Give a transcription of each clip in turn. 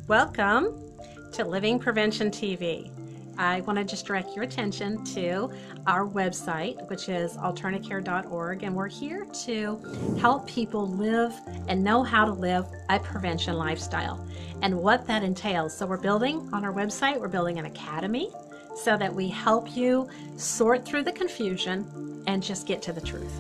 Welcome to Living Prevention TV. I want to just direct your attention to our website, which is AlternaCare.org, and we're here to help people live and know how to live a prevention lifestyle and what that entails. So we're building on our website, we're building an academy so that we help you sort through the confusion and just get to the truth.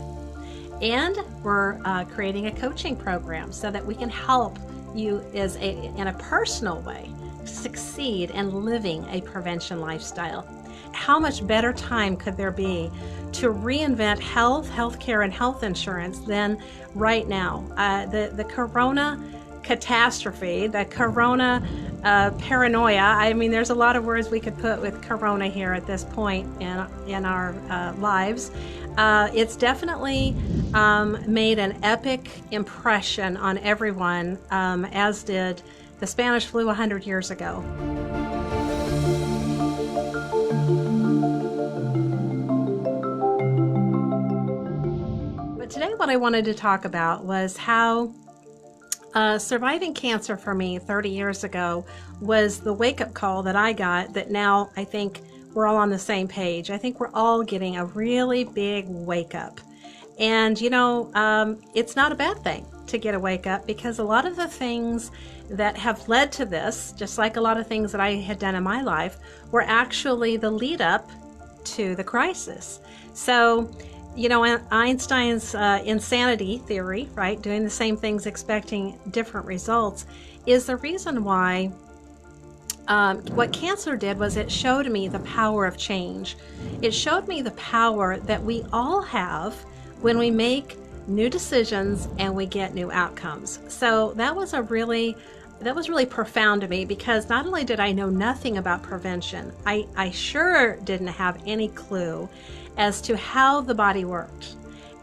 And we're creating a coaching program so that we can help you in a personal way succeed in living a prevention lifestyle. How much better time could there be to reinvent healthcare, and health insurance than right now? The corona catastrophe, the corona paranoia. I mean, there's a lot of words we could put with corona here at this point in our lives. It's definitely made an epic impression on everyone, as did the Spanish flu 100 years ago. But today what I wanted to talk about was how surviving cancer for me 30 years ago was the wake-up call that I got, that now I think we're all on the same page. I think we're all getting a really big wake-up. And you know, it's not a bad thing to get a wake-up, because a lot of the things that have led to this, just like a lot of things that I had done in my life, were actually the lead up to the crisis. So, you know, Einstein's insanity theory, right, doing the same things expecting different results, is the reason why what cancer did was it showed me the power of change. It showed me the power that we all have when we make new decisions and we get new outcomes. So that was really profound to me, because not only did I know nothing about prevention, I sure didn't have any clue as to how the body worked.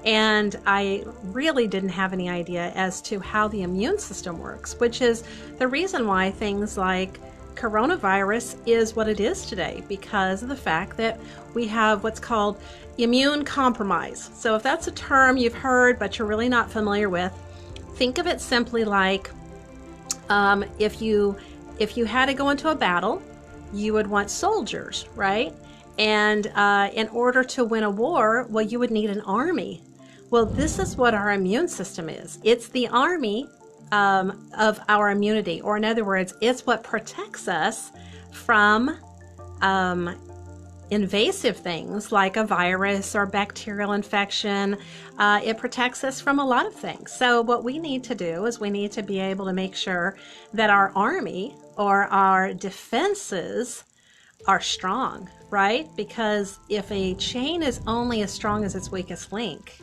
And I really didn't have any idea as to how the immune system works, which is the reason why things like coronavirus is what it is today, because of the fact that we have what's called immune compromise. So if that's a term you've heard but you're really not familiar with, think of it simply like if you had to go into a battle, you would want soldiers, right? And in order to win a war, well, you would need an army. Well, this is what our immune system is. It's the army of our immunity, or in other words, it's what protects us from invasive things like a virus or bacterial infection. It protects us from a lot of things. So what we need to do is we need to be able to make sure that our army or our defenses are strong, right? Because if a chain is only as strong as its weakest link,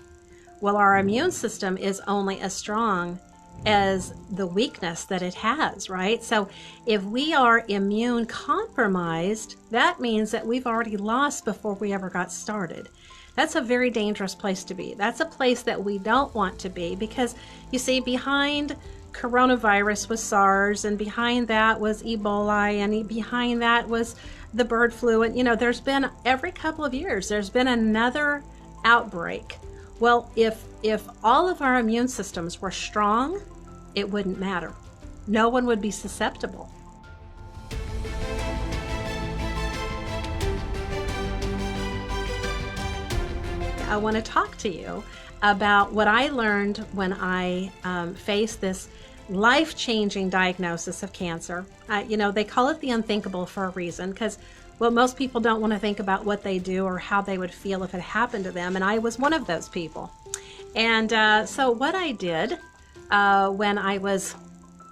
well, our immune system is only as strong as the weakness that it has, right? So if we are immune compromised, that means that we've already lost before we ever got started. That's a very dangerous place to be. That's a place that we don't want to be, because you see, behind coronavirus was SARS, and behind that was Ebola, and behind that was the bird flu. And you know, there's been, every couple of years, there's been another outbreak. Well, if all of our immune systems were strong, it wouldn't matter. No one would be susceptible. I want to talk to you about what I learned when I faced this life-changing diagnosis of cancer. You know, they call it the unthinkable for a reason, because, well, most people don't want to think about what they do or how they would feel if it happened to them, and I was one of those people. And so what I did when I was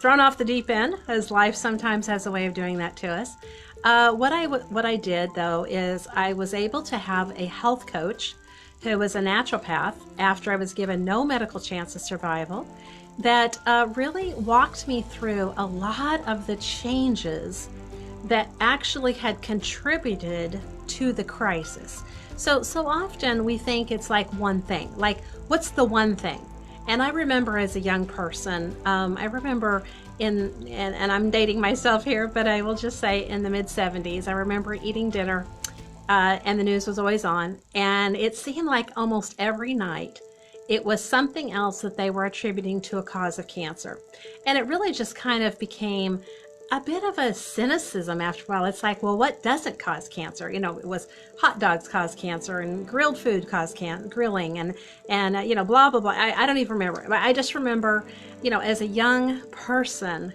thrown off the deep end, as life sometimes has a way of doing that to us, what I did, though, is I was able to have a health coach who was a naturopath, after I was given no medical chance of survival, that really walked me through a lot of the changes that actually had contributed to the crisis. So often we think it's like one thing, like what's the one thing? And I remember as a young person, I remember and I'm dating myself here, but I will just say in the mid-70s, I remember eating dinner and the news was always on, and it seemed like almost every night it was something else that they were attributing to a cause of cancer. And it really just kind of became a bit of a cynicism after a while. It's like, well, what doesn't cause cancer? It was hot dogs cause cancer, and grilled food cause grilling, and blah, blah, blah. I don't even remember. I just remember, as a young person,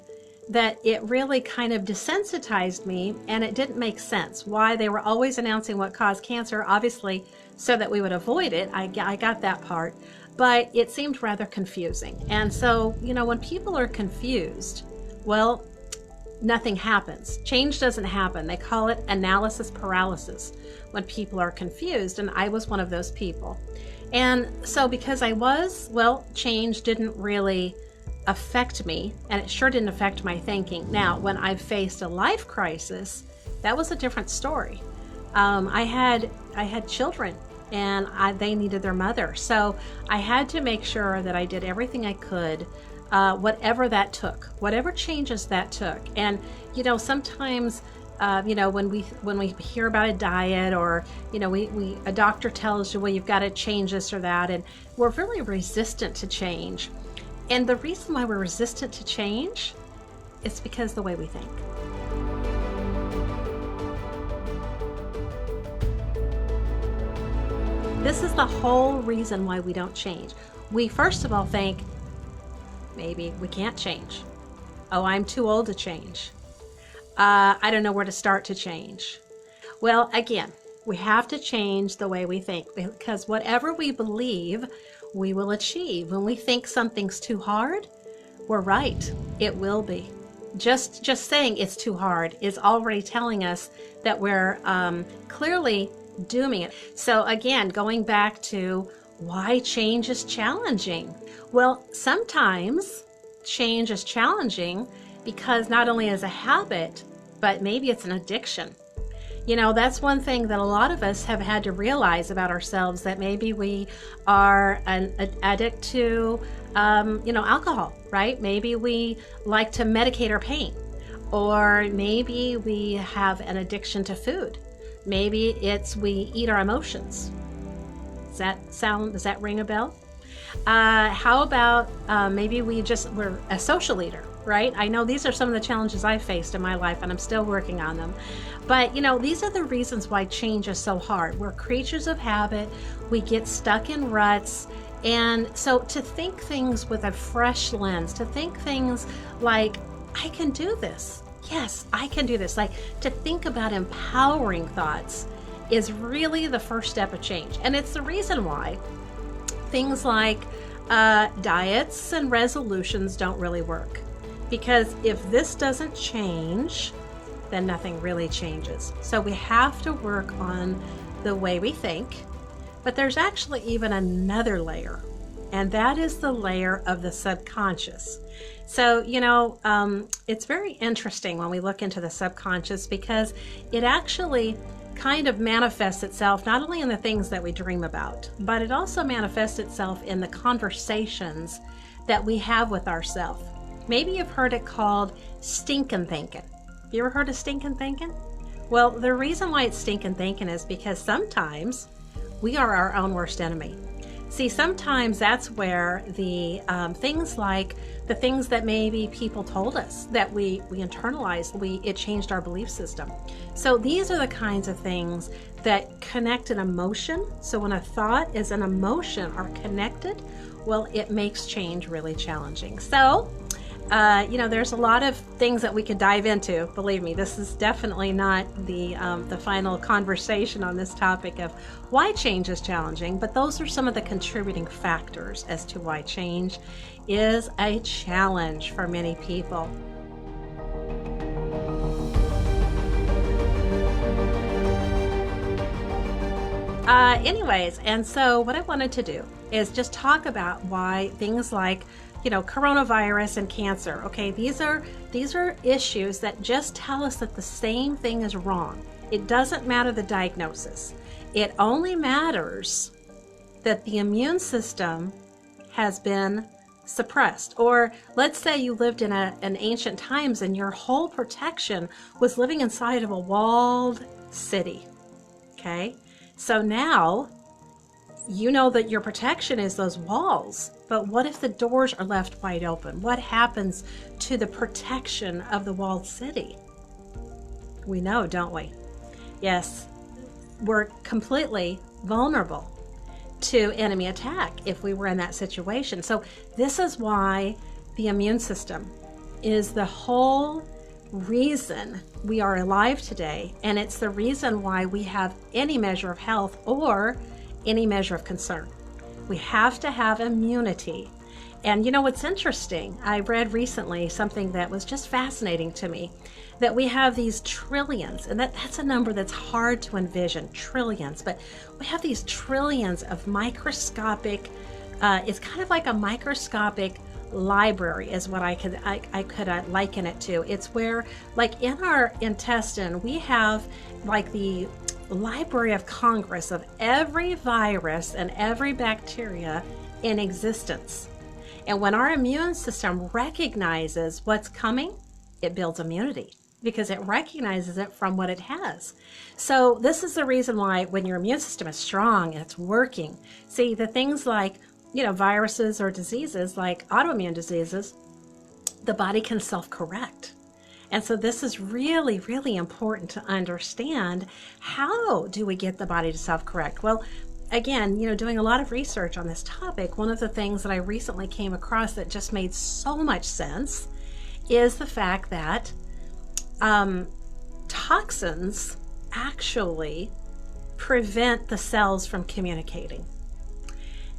that it really kind of desensitized me, and it didn't make sense why they were always announcing what caused cancer, obviously, so that we would avoid it. I got that part, but it seemed rather confusing. And so, when people are confused, well, nothing happens. Change doesn't happen. They call it analysis paralysis when people are confused, and I was one of those people. And so because change didn't really affect me, and it sure didn't affect my thinking. Now, when I faced a life crisis, that was a different story. I had children, and they needed their mother. So I had to make sure that I did everything I could, whatever that took, whatever changes that took. And, sometimes, when we hear about a diet, or, a doctor tells you, well, you've got to change this or that, and we're really resistant to change. And the reason why we're resistant to change is because of the way we think. This is the whole reason why we don't change. We first of all think, maybe we can't change. Oh, I'm too old to change. I don't know where to start to change. Well, again, we have to change the way we think, because whatever we believe, we will achieve. When we think something's too hard, we're right. It will be. Just saying it's too hard is already telling us that we're clearly dooming it. So again, going back to why change is challenging. Well, sometimes change is challenging because not only is a habit, but maybe it's an addiction. That's one thing that a lot of us have had to realize about ourselves, that maybe we are an addict to, alcohol, right? Maybe we like to medicate our pain, or maybe we have an addiction to food. Maybe it's we eat our emotions. Does that ring a bell? How about maybe we're a social eater, right? I know these are some of the challenges I faced in my life, and I'm still working on them. But, these are the reasons why change is so hard. We're creatures of habit. We get stuck in ruts. And so to think things with a fresh lens, to think things like, I can do this. Yes, I can do this. Like, to think about empowering thoughts is really the first step of change. And it's the reason why things like diets and resolutions don't really work. Because if this doesn't change, then nothing really changes. So we have to work on the way we think. But there's actually even another layer, and that is the layer of the subconscious. So, it's very interesting when we look into the subconscious, because it actually kind of manifests itself not only in the things that we dream about, but it also manifests itself in the conversations that we have with ourselves. Maybe you've heard it called stinking thinking. Have you ever heard of stinking thinking? Well, the reason why it's stinking thinking is because sometimes we are our own worst enemy. See, sometimes that's where the things like the things that maybe people told us that we internalized, it changed our belief system. So these are the kinds of things that connect an emotion. So when a thought is an emotion are connected, well, it makes change really challenging. So there's a lot of things that we could dive into. Believe me, this is definitely not the final conversation on this topic of why change is challenging, but those are some of the contributing factors as to why change is a challenge for many people. Anyways, and so what I wanted to do is just talk about why things like coronavirus and cancer. Okay, these are issues that just tell us that the same thing is wrong. It doesn't matter the diagnosis. It only matters that the immune system has been suppressed. Or let's say you lived in an ancient times and your whole protection was living inside of a walled city. Okay, so now you know that your protection is those walls, but what if the doors are left wide open? What happens to the protection of the walled city? We know, don't we? Yes, we're completely vulnerable to enemy attack if we were in that situation. So this is why the immune system is the whole reason we are alive today, and it's the reason why we have any measure of health or any measure of concern. We have to have immunity. And you know what's interesting? I read recently something that was just fascinating to me, that we have these trillions, and that's a number that's hard to envision, trillions, but we have these trillions of microscopic, it's kind of like a microscopic library is what I could liken it to. It's where, like in our intestine, we have like the Library of Congress of every virus and every bacteria in existence. And when our immune system recognizes what's coming, it builds immunity because it recognizes it from what it has. So this is the reason why when your immune system is strong and it's working, see the things like, you know, viruses or diseases like autoimmune diseases, the body can self-correct. And so this is really, really important to understand. How do we get the body to self-correct? Well, again, you know, doing a lot of research on this topic, one of the things that I recently came across that just made so much sense is the fact that toxins actually prevent the cells from communicating.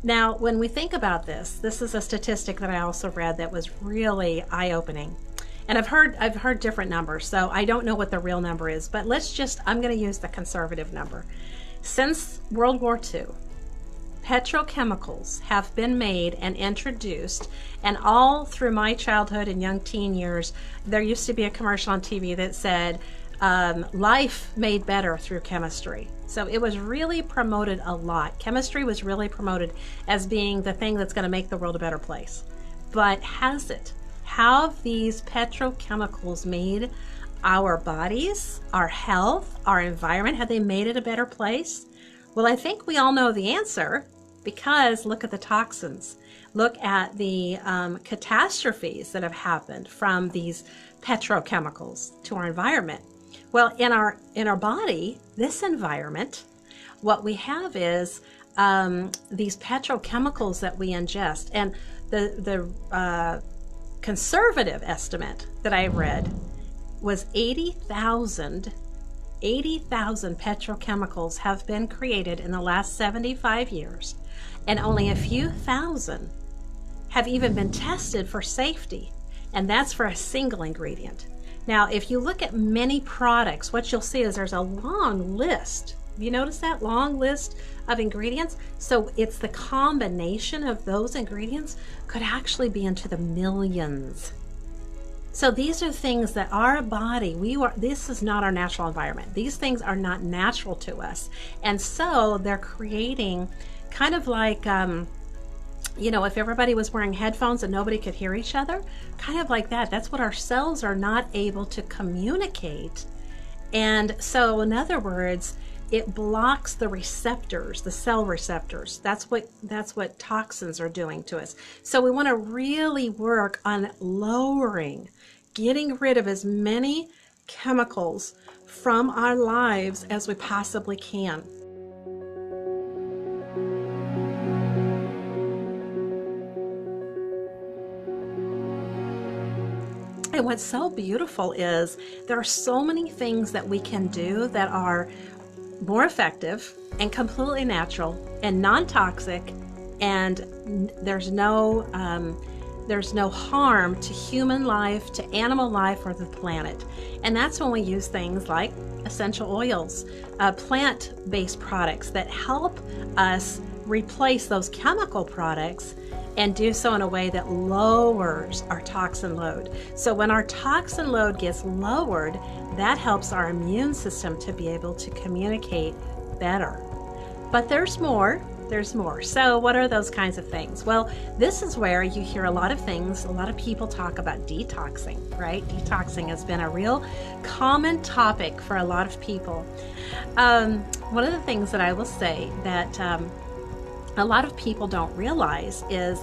Now, when we think about this is a statistic that I also read that was really eye-opening. And I've heard different numbers, so I don't know what the real number is, but I'm going to use the conservative number. Since World War II, petrochemicals have been made and introduced, and all through my childhood and young teen years, there used to be a commercial on TV that said, life made better through chemistry. So it was really promoted a lot. Chemistry was really promoted as being the thing that's going to make the world a better place. But has it? Have these petrochemicals made our bodies, our health, our environment, have they made it a better place? Well, I think we all know the answer, because look at the toxins. Look at the catastrophes that have happened from these petrochemicals to our environment. Well, in our body, this environment, what we have is these petrochemicals that we ingest. And the conservative estimate that I read was 80,000 petrochemicals have been created in the last 75 years, and only a few thousand have even been tested for safety, and that's for a single ingredient. Now, if you look at many products, what you'll see is there's a long list. Have you noticed that long list of ingredients? So it's the combination of those ingredients could actually be into the millions. So these are things that our body, this is not our natural environment. These things are not natural to us. And so they're creating kind of like, you know, if everybody was wearing headphones and nobody could hear each other, kind of like that. That's what our cells are not able to communicate. And so in other words, it blocks the receptors, the cell receptors. That's what toxins are doing to us. So we want to really work on getting rid of as many chemicals from our lives as we possibly can. And what's so beautiful is there are so many things that we can do that are more effective and completely natural and non-toxic, and there's no harm to human life, to animal life, or the planet. And that's when we use things like essential oils, plant-based products that help us replace those chemical products and do so in a way that lowers our toxin load. So when our toxin load gets lowered, that helps our immune system to be able to communicate better. But there's more. So what are those kinds of things? Well, this is where you hear a lot of things. A lot of people talk about detoxing, right? Detoxing has been a real common topic for a lot of people. One of the things that I will say that a lot of people don't realize is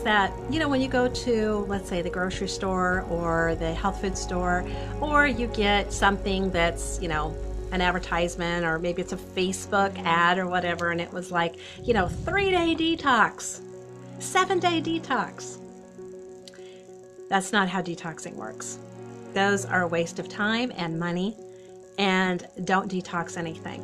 that, you know, when you go to, let's say, the grocery store or the health food store, or you get something that's, you know, an advertisement, or maybe it's a Facebook ad or whatever, and it was like, you know, 3-day detox, 7-day detox. That's not how detoxing works. Those are a waste of time and money, and don't detox anything.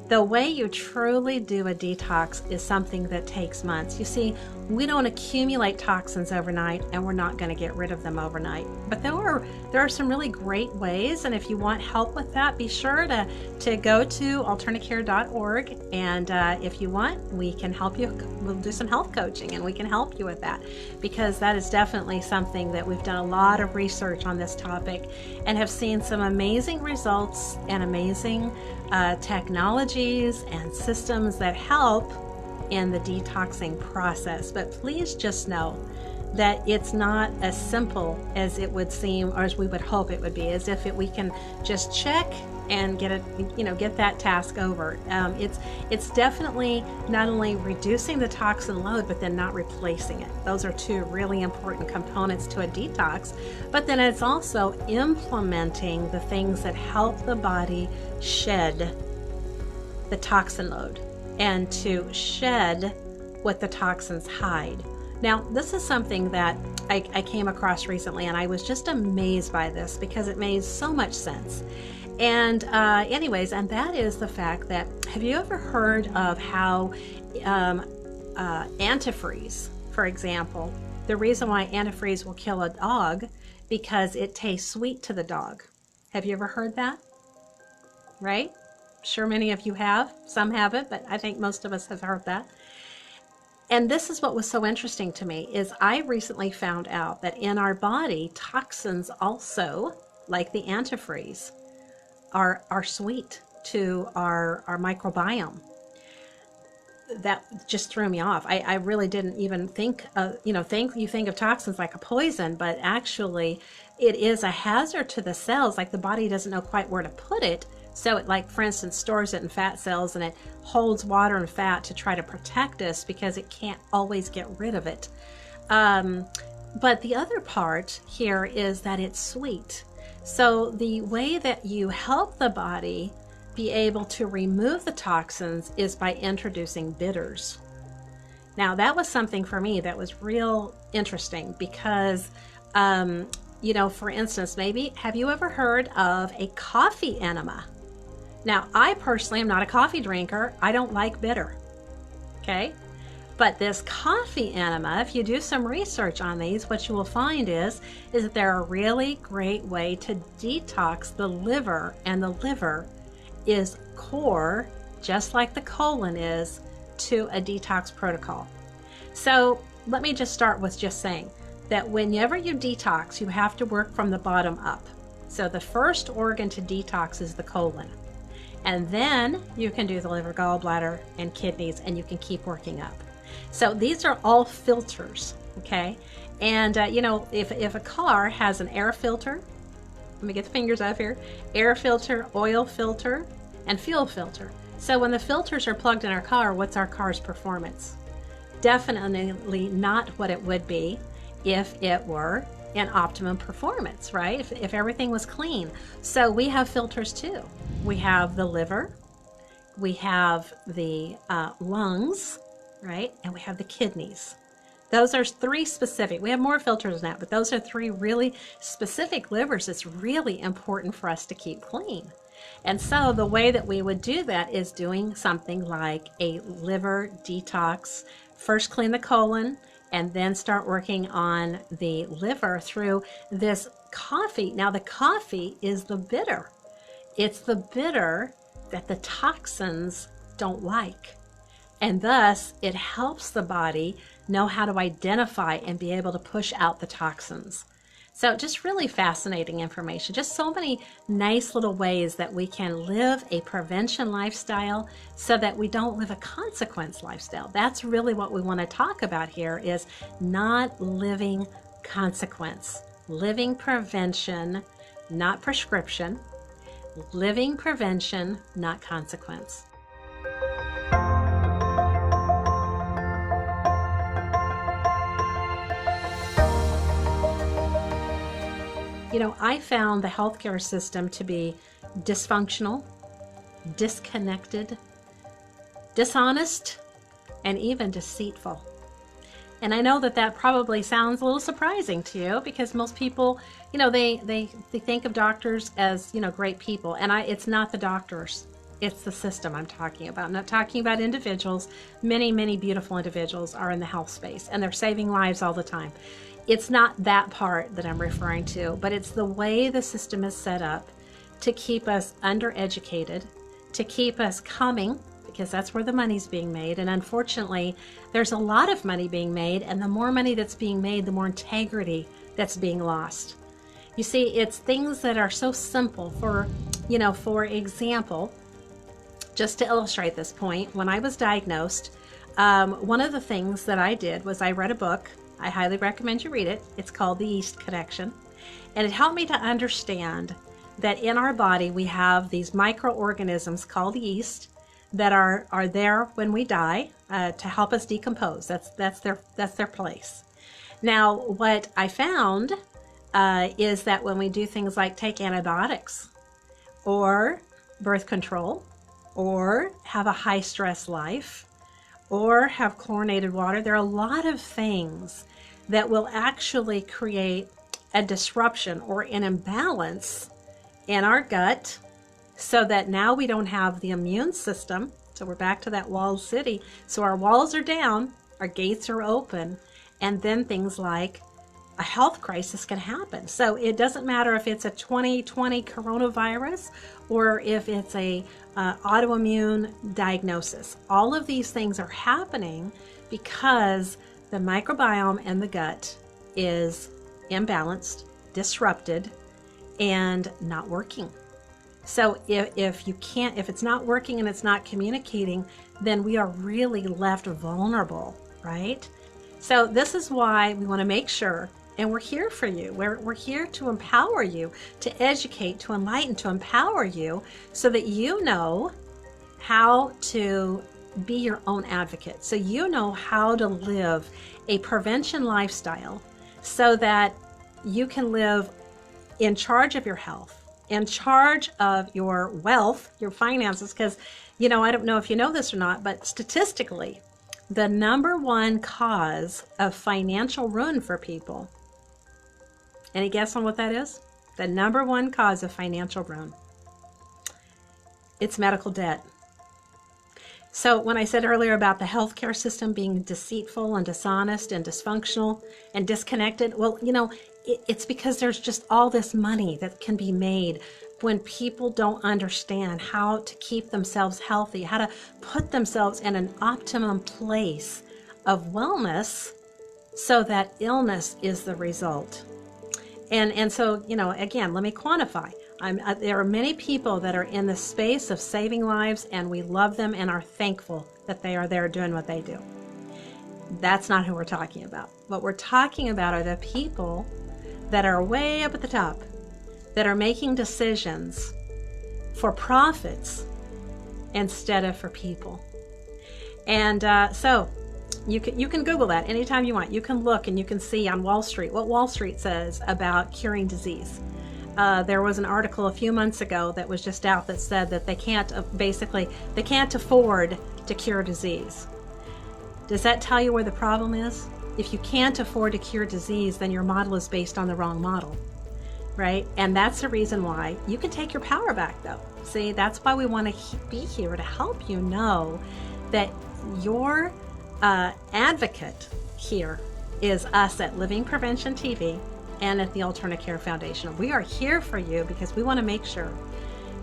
The way you truly do a detox is something that takes months. You see, we don't accumulate toxins overnight, and we're not going to get rid of them overnight. But there are some really great ways, and if you want help with that, be sure to go to AlternaCare.org, and if you want, we can help you. We'll do some health coaching, and we can help you with that, because that is definitely something that we've done a lot of research on this topic and have seen some amazing results and amazing technologies and systems that help in the detoxing process. But please just know that it's not as simple as it would seem, or as we would hope it would be, as if we can just check and get it, you know, get that task over. It's definitely not only reducing the toxin load, but then not replacing it. Those are two really important components to a detox. But then it's also implementing the things that help the body shed the toxin load and to shed what the toxins hide. Now, this is something that I came across recently, and I was just amazed by this because it made so much sense. And anyways, and that is the fact that, have you ever heard of how antifreeze, for example, the reason why antifreeze will kill a dog, because it tastes sweet to the dog. Have you ever heard that? Right? Sure, many of you have. Some haven't, but I think most of us have heard that. And this is what was so interesting to me, is I recently found out that in our body, toxins also, like the antifreeze, are sweet to our microbiome. That just threw me off. I really didn't even think, you think of toxins like a poison, but actually it is a hazard to the cells. Like the body doesn't know quite where to put it. So it, like, for instance, stores it in fat cells, and it holds water and fat to try to protect us because it can't always get rid of it. But the other part here is that it's sweet. So the way that you help the body be able to remove the toxins is by introducing bitters. Now, that was something for me that was real interesting because, for instance, maybe, have you ever heard of a coffee enema? Now, I personally am not a coffee drinker. I don't like bitter, okay? But this coffee enema, if you do some research on these, what you will find is that they're a really great way to detox the liver, and the liver is core, just like the colon is, to a detox protocol. So let me just start with just saying that whenever you detox, you have to work from the bottom up. So the first organ to detox is the colon. And then you can do the liver, gallbladder, and kidneys, and you can keep working up. So these are all filters, okay? And, if a car has an air filter, let me get the fingers up here, air filter, oil filter, and fuel filter. So when the filters are plugged in our car, what's our car's performance? Definitely not what it would be if it were in optimum performance, right? If everything was clean. So we have filters too. We have the liver, we have the lungs, right? And we have the kidneys. Those are three specific. We have more filters than that, but those are three really specific livers. It's really important for us to keep clean. And so the way that we would do that is doing something like a liver detox. First clean the colon, and then start working on the liver through this coffee. Now, the coffee is the bitter. It's the bitter that the toxins don't like. And thus, it helps the body know how to identify and be able to push out the toxins. So just really fascinating information. Just so many nice little ways that we can live a prevention lifestyle so that we don't live a consequence lifestyle. That's really what we want to talk about here, is not living consequence. Living prevention, not prescription. Living prevention, not consequence. I found the healthcare system to be dysfunctional, disconnected, dishonest, and even deceitful. And I know that that probably sounds a little surprising to you, because most people, they think of doctors as, great people. And it's not the doctors. It's the system I'm talking about. I'm not talking about individuals. Many, many beautiful individuals are in the health space, and they're saving lives all the time. It's not that part that I'm referring to, but it's the way the system is set up to keep us undereducated, to keep us coming, because that's where the money's being made. And unfortunately, there's a lot of money being made, and the more money that's being made, the more integrity that's being lost. You see, it's things that are so simple. For example, just to illustrate this point, when I was diagnosed, one of the things that I did was I read a book. I highly recommend you read it. It's called The Yeast Connection. And it helped me to understand that in our body, we have these microorganisms called yeast that are there when we die to help us decompose. That's their place. Now, what I found is that when we do things like take antibiotics or birth control or have a high stress life or have chlorinated water, there are a lot of things that will actually create a disruption or an imbalance in our gut, so that now we don't have the immune system. So we're back to that walled city. So our walls are down, our gates are open, and then things like a health crisis can happen. So it doesn't matter if it's a 2020 coronavirus or if it's a autoimmune diagnosis. All of these things are happening because the microbiome in the gut is imbalanced, disrupted, and not working. So if it's not working and it's not communicating, then we are really left vulnerable, right? So this is why we want to make sure, and we're here for you. We're here to empower you, to educate, to enlighten, to empower you, so that you know how to be your own advocate. So you know how to live a prevention lifestyle so that you can live in charge of your health, in charge of your wealth, your finances, because, I don't know if you know this or not, but statistically, the number one cause of financial ruin for people, any guess on what that is? The number one cause of financial ruin, it's medical debt. So when I said earlier about the healthcare system being deceitful and dishonest and dysfunctional and disconnected, well, it's because there's just all this money that can be made when people don't understand how to keep themselves healthy, how to put themselves in an optimum place of wellness so that illness is the result. And so, again, let me quantify. There are many people that are in the space of saving lives, and we love them and are thankful that they are there doing what they do. That's not who we're talking about. What we're talking about are the people that are way up at the top, that are making decisions for profits instead of for people. And so you can Google that anytime you want. You can look and you can see on Wall Street what Wall Street says about curing disease. There was an article a few months ago that was just out that said that they can't afford to cure disease. Does that tell you where the problem is? If you can't afford to cure disease, then your model is based on the wrong model, right? And that's the reason why you can take your power back, though. See, that's why we want to be here, to help you know that your advocate here is us at Living Prevention TV and at the AlternaCare Foundation. We are here for you because we want to make sure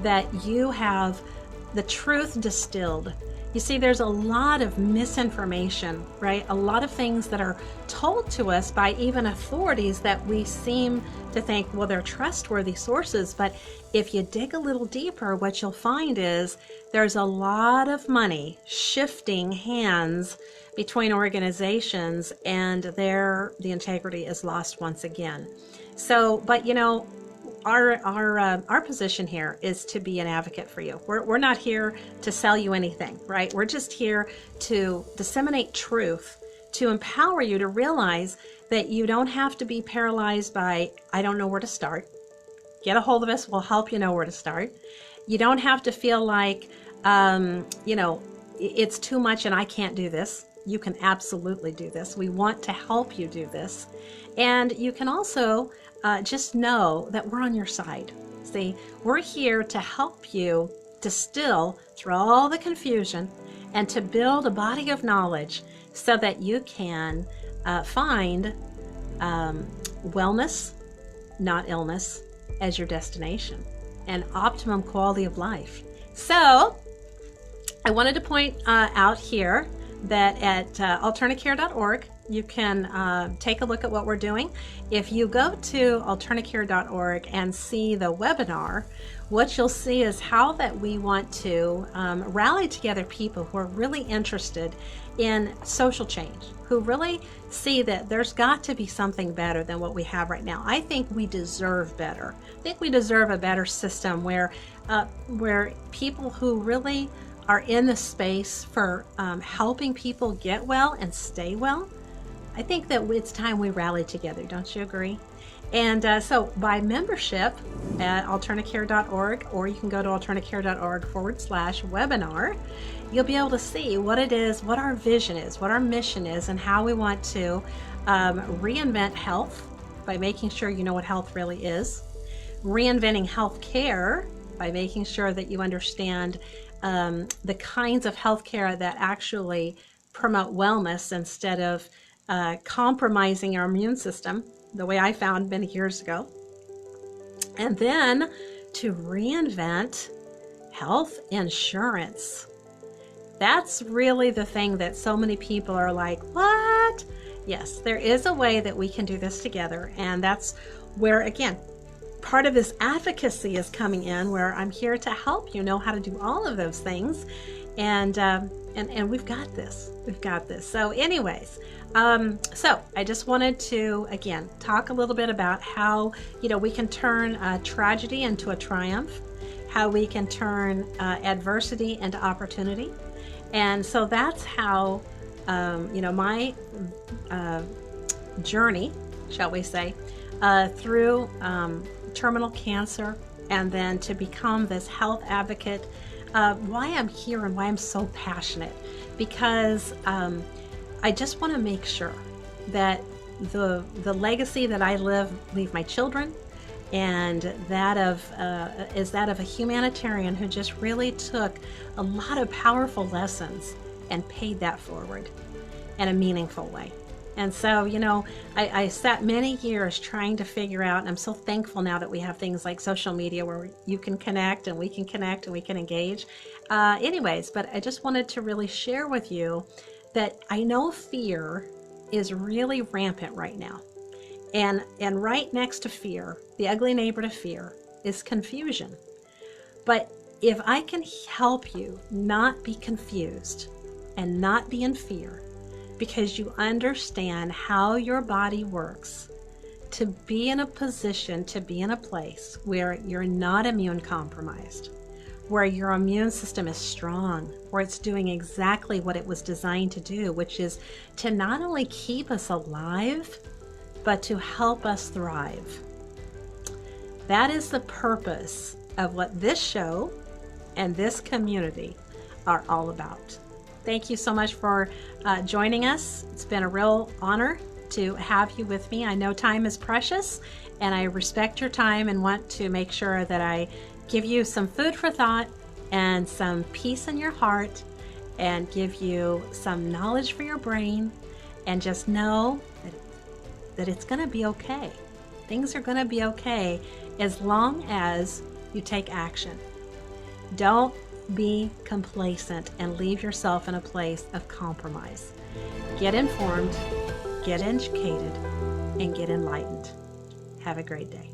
that you have the truth distilled. You see, there's a lot of misinformation, right? A lot of things that are told to us by even authorities that we seem to think, well, they're trustworthy sources. But if you dig a little deeper, what you'll find is there's a lot of money shifting hands between organizations, and the integrity is lost once again. So, but our position here is to be an advocate for you. We're not here to sell you anything, right? We're just here to disseminate truth, to empower you to realize that you don't have to be paralyzed by, I don't know where to start. get a hold of us. We'll help you know where to start. You don't have to feel like, it's too much and I can't do this. You can absolutely do this. We want to help you do this. And you can also just know that we're on your side. See, we're here to help you distill through all the confusion and to build a body of knowledge so that you can find wellness, not illness, as your destination and optimum quality of life. So I wanted to point out here that at AlternaCare.org, you can take a look at what we're doing. If you go to AlternaCare.org and see the webinar, what you'll see is how that we want to rally together people who are really interested in social change, who really see that there's got to be something better than what we have right now. I think we deserve better. I think we deserve a better system where people who really are in the space for helping people get well and stay well, I think that it's time we rally together. Don't you agree? And so by membership at AlternaCare.org, or you can go to AlternaCare.org/webinar, you'll be able to see what it is, what our vision is, what our mission is, and how we want to reinvent health by making sure you know what health really is, reinventing healthcare by making sure that you understand the kinds of healthcare that actually promote wellness instead of compromising our immune system, the way I found many years ago. And then to reinvent health insurance. That's really the thing that so many people are like, what? Yes, there is a way that we can do this together. And that's where, again, part of this advocacy is coming in, where I'm here to help you know how to do all of those things. And we've got this. We've got this. So anyways, so I just wanted to, again, talk a little bit about how, we can turn tragedy into a triumph, how we can turn adversity into opportunity. And so that's how, my journey, shall we say, through terminal cancer, and then to become this health advocate, why I'm here and why I'm so passionate, because I just want to make sure that the legacy that I leave my children, and that of a humanitarian who just really took a lot of powerful lessons and paid that forward in a meaningful way. And so, I sat many years trying to figure out, and I'm so thankful now that we have things like social media where you can connect and we can engage. Anyways, but I just wanted to really share with you that I know fear is really rampant right now. And right next to fear, the ugly neighbor to fear, is confusion. But if I can help you not be confused and not be in fear, because you understand how your body works, to be in a position, to be in a place where you're not immune compromised, where your immune system is strong, where it's doing exactly what it was designed to do, which is to not only keep us alive, but to help us thrive. That is the purpose of what this show and this community are all about. Thank you so much for joining us. It's been a real honor to have you with me. I know time is precious, and I respect your time and want to make sure that I give you some food for thought and some peace in your heart, and give you some knowledge for your brain, and just know that it's going to be okay. Things are going to be okay as long as you take action. Don't be complacent and leave yourself in a place of compromise. Get informed, get educated, and get enlightened. Have a great day.